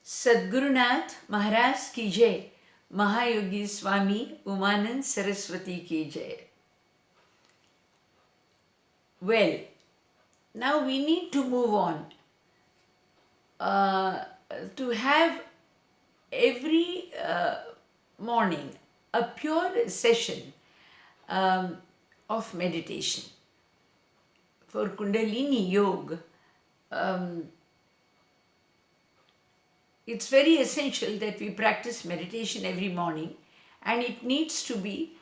सद्गुरुनाथ महाराज की जय. महायोगी स्वामी उमानंद सरस्वती की जय. Well, now we need to move on to have every morning a pure session of meditation. For Kundalini Yoga, it's very essential that we practice meditation every morning, and it needs to be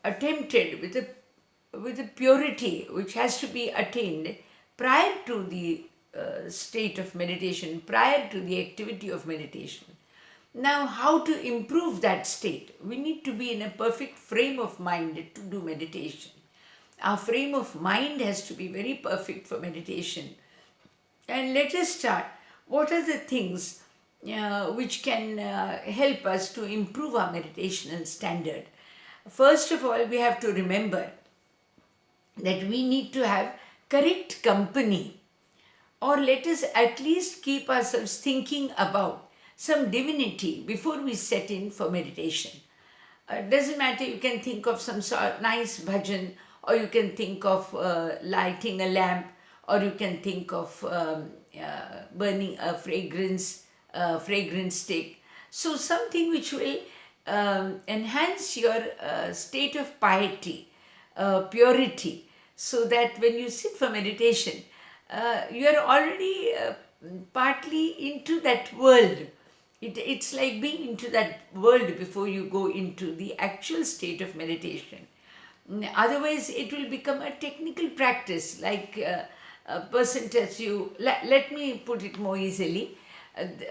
attempted with a purity which has to be attained prior to the state of meditation, prior to the activity of meditation. Now, how to improve that state? We need to be in a perfect frame of mind to do meditation. Our frame of mind has to be very perfect for meditation. And let us start. What are the things which can help us to improve our meditational standard? First of all, we have to remember that we need to have correct company, or let us at least keep ourselves thinking about some divinity before we set in for meditation. Doesn't matter, you can think of some sort of nice bhajan, or you can think of lighting a lamp, or you can think of burning a fragrance stick. So something which will enhance your state of piety, purity, so that when you sit for meditation, you are already partly into that world. It's like being into that world before you go into the actual state of meditation. Otherwise, it will become a technical practice, like a person tells you, let me put it more easily.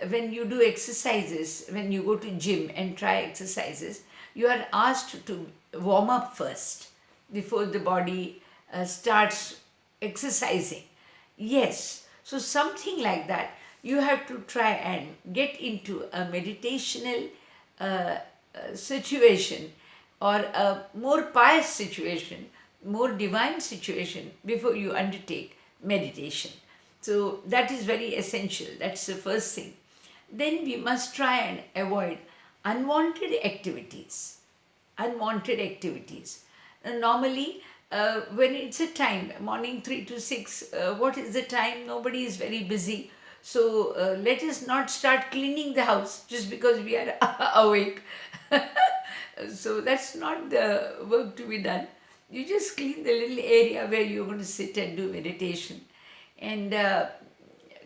When you do exercises, when you go to gym and try exercises, you are asked to warm up first before the body starts exercising. Yes, so something like that. You have to try and get into a meditational situation, or a more pious situation, more divine situation before you undertake meditation. So that is very essential. That's the first thing. Then we must try and avoid unwanted activities. Unwanted activities. Normally, when it's a time, morning 3 to 6, what is the time? Nobody is very busy. So let us not start cleaning the house just because we are awake. So that's not the work to be done. You just clean the little area where you're going to sit and do meditation. And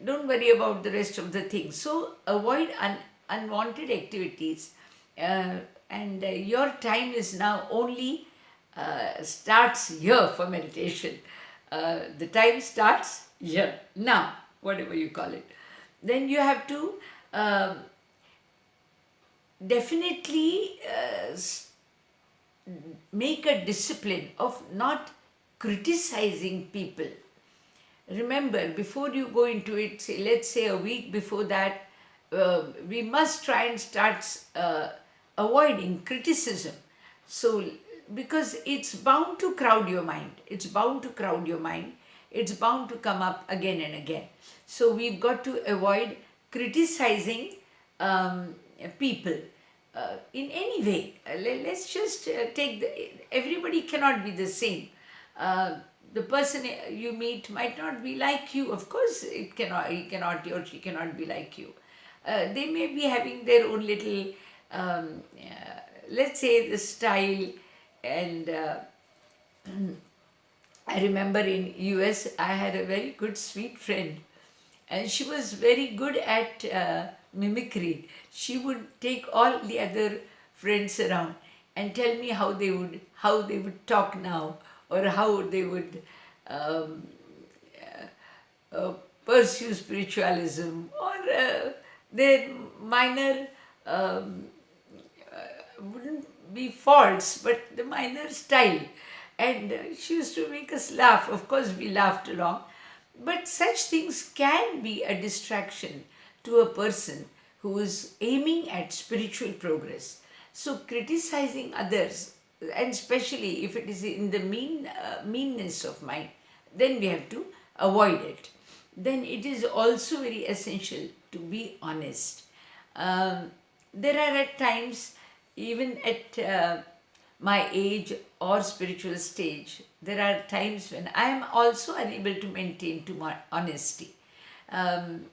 don't worry about the rest of the things. So avoid unwanted activities. And your time is now only starts here for meditation. The time starts here, now, whatever you call it. Then you have to definitely make a discipline of not criticizing people. Remember, before you go into it, say, let's say a week before that, we must try and start avoiding criticism. So, because it's bound to crowd your mind, it's bound to crowd your mind, it's bound to come up again and again. So, we've got to avoid criticizing people in any way. Let's just everybody cannot be the same. The person you meet might not be like you. Of course, he cannot, or she cannot be like you. They may be having their own little, let's say, the style. And I remember in US, I had a very good sweet friend, and she was very good at mimicry. She would take all the other friends around and tell me how they would talk now, or how they would um, pursue spiritualism, or their minor wouldn't be faults, but the minor style. And she used to make us laugh. Of course, we laughed along. But such things can be a distraction to a person who is aiming at spiritual progress. So, criticizing others, and especially if it is in the meanness of mind, then we have to avoid it. then it is also very essential to be honest. There are at times, even at my age or spiritual stage, there are times when I am also unable to maintain too much honesty. Um,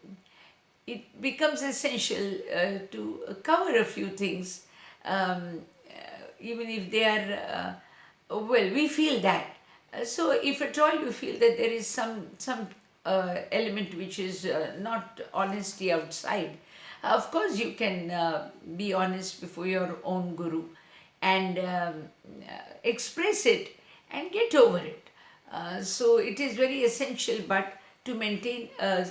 it becomes essential to cover a few things, even if they are, well, we feel that. So, if at all you feel that there is some element which is not honesty outside, of course you can be honest before your own guru and express it and get over it. So it is very essential, but to maintain a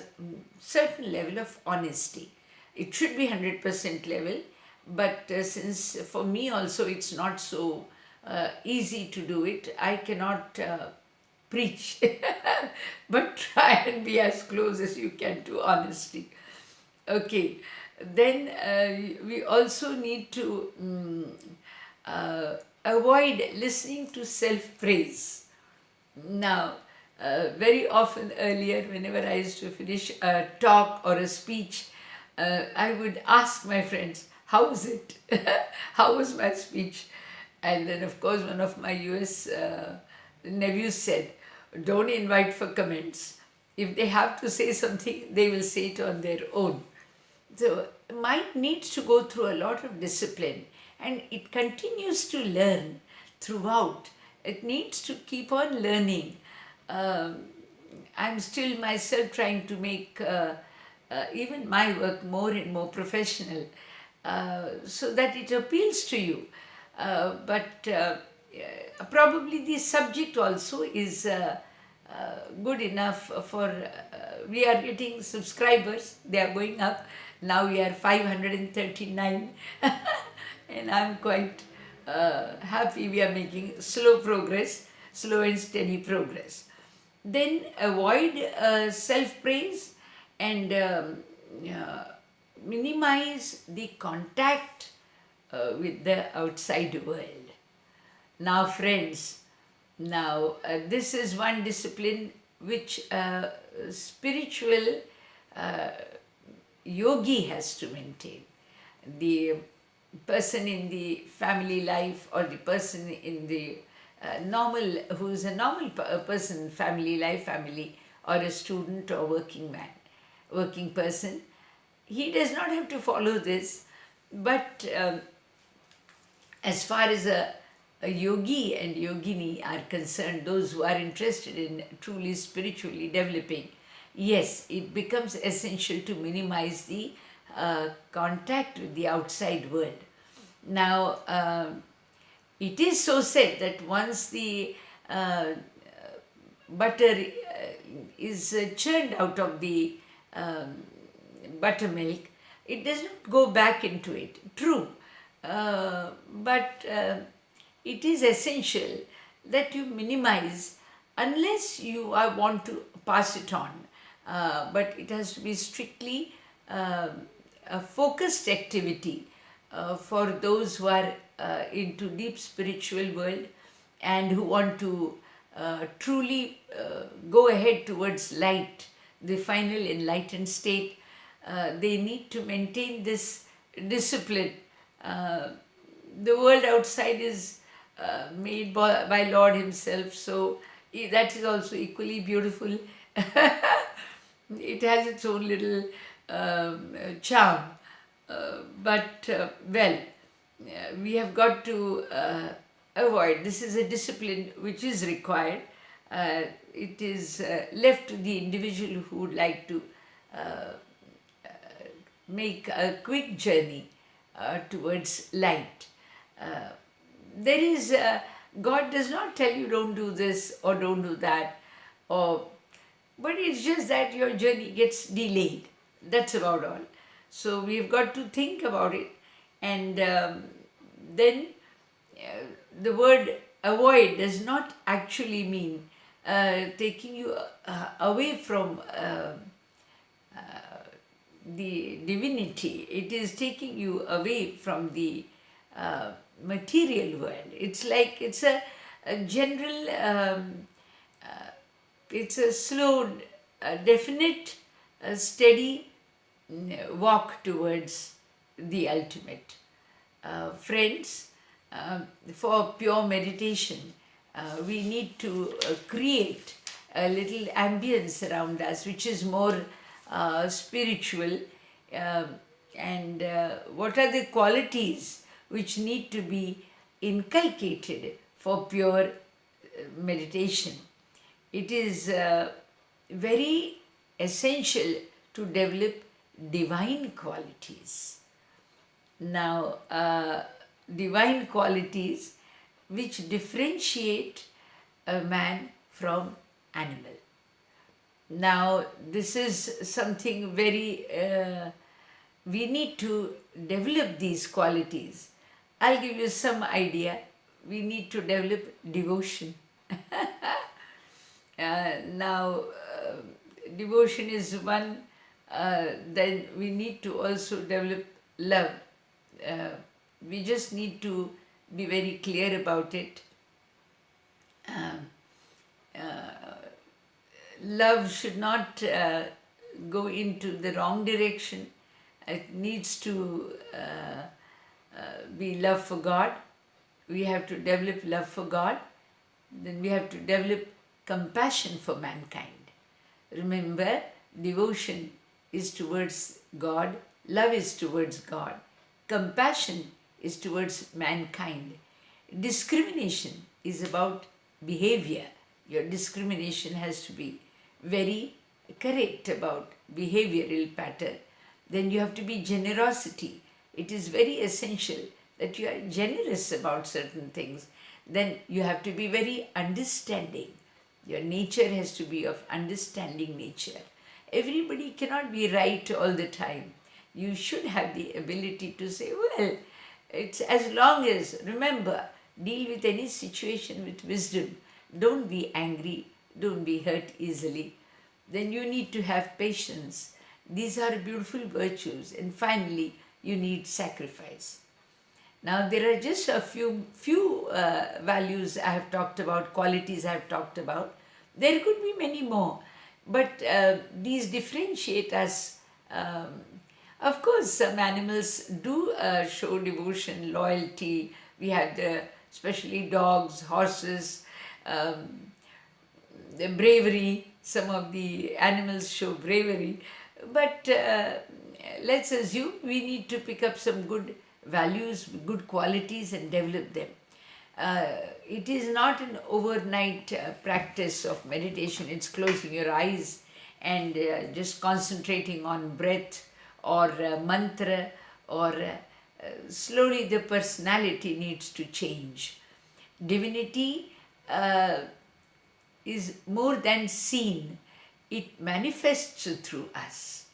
certain level of honesty. It should be 100% level, but since for me also it's not so easy to do it, I cannot preach, but try and be as close as you can to honesty. Okay, then we also need to avoid listening to self praise. Now, very often earlier, whenever I used to finish a talk or a speech, I would ask my friends, how was it? How was my speech? And then, of course, one of my US nephews said, don't invite for comments. If they have to say something, they will say it on their own. So, mind needs to go through a lot of discipline, and it continues to learn throughout. It needs to keep on learning. Um, I'm still myself trying to make even my work more and more professional, so that it appeals to you. But probably the subject also is good enough for. We are getting subscribers, they are going up. Now we are 539, and I'm quite happy we are making slow progress, slow and steady progress. Then avoid self praise and minimize the contact with the outside world. Now, friends, now this is one discipline which spiritual yogi has to maintain. The person in the family life, or the person in the normal, who is a normal person, family life, family, or a student or working man, working person, he does not have to follow this. But as far as a yogi and yogini are concerned, those who are interested in truly spiritually developing, yes, it becomes essential to minimize the contact with the outside world. Now, it is so said that once the butter is churned out of the buttermilk, it does not go back into it. True, but it is essential that you minimize, unless you want to pass it on. But it has to be strictly a focused activity for those who are into deep spiritual world and who want to truly go ahead towards light, the final enlightened state. They need to maintain this discipline. The world outside is made by Lord Himself, so that is also equally beautiful. It has its own little charm. But we have got to avoid. This is a discipline which is required. It is left to the individual who would like to make a quick journey towards light. Uh, there is, God does not tell you don't do this or don't do that, or but it's just that your journey gets delayed. That's about all. So we've got to think about it, and then the word avoid does not actually mean taking you away from the divinity. It is taking you away from the material world. It's like a general, it's a slow a definite, steady walk towards the ultimate. Friends, for pure meditation, we need to create a little ambience around us which is more spiritual. Uh, and what are the qualities which need to be inculcated for pure meditation? It is very essential to develop divine qualities. Now, divine qualities which differentiate a man from animal. Now, this is something very, we need to develop these qualities. I'll give you some idea. We need to develop devotion. Now, devotion is one, then we need to also develop love. Uh, we just need to be very clear about it. Love should not go into the wrong direction. It needs to be love for God. We have to develop love for God. Then we have to develop compassion for mankind. Remember, devotion is towards God, love is towards God, compassion is towards mankind. Discrimination is about behavior. Your discrimination has to be very correct about behavioral pattern. Then you have to be generosity. It is very essential that you are generous about certain things. Then you have to be very understanding. Your nature has to be of understanding nature. Everybody cannot be right all the time. You should have the ability to say, well, it's as long as, remember, deal with any situation with wisdom. Don't be angry, don't be hurt easily. Then you need to have patience. These are beautiful virtues. And finally, you need sacrifice. Now, there are just a few values I have talked about, qualities I have talked about. There could be many more, but these differentiate us. Of course, some animals do show devotion, loyalty. We had especially dogs, horses, the bravery. Some of the animals show bravery. But let's assume we need to pick up some good values, good qualities, and develop them. It is not an overnight practice of meditation. It's closing your eyes and just concentrating on breath or mantra, or slowly the personality needs to change. Divinity is more than seen, it manifests through us.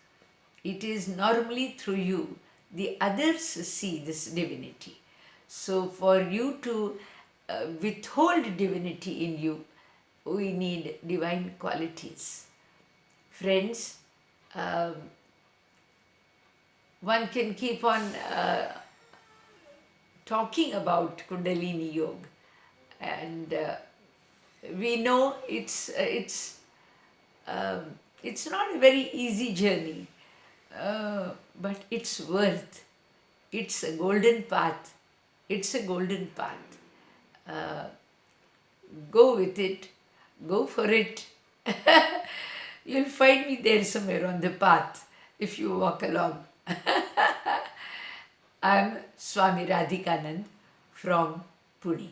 It is normally through you. The others see this divinity. So, for you to withhold divinity in you, we need divine qualities. Friends, one can keep on talking about Kundalini Yoga, and we know it's not a very easy journey, but it's worth. It's a golden path. It's a golden path. Go with it. Go for it. You'll find me there somewhere on the path if you walk along. I'm Swami Radhikanand from Pune.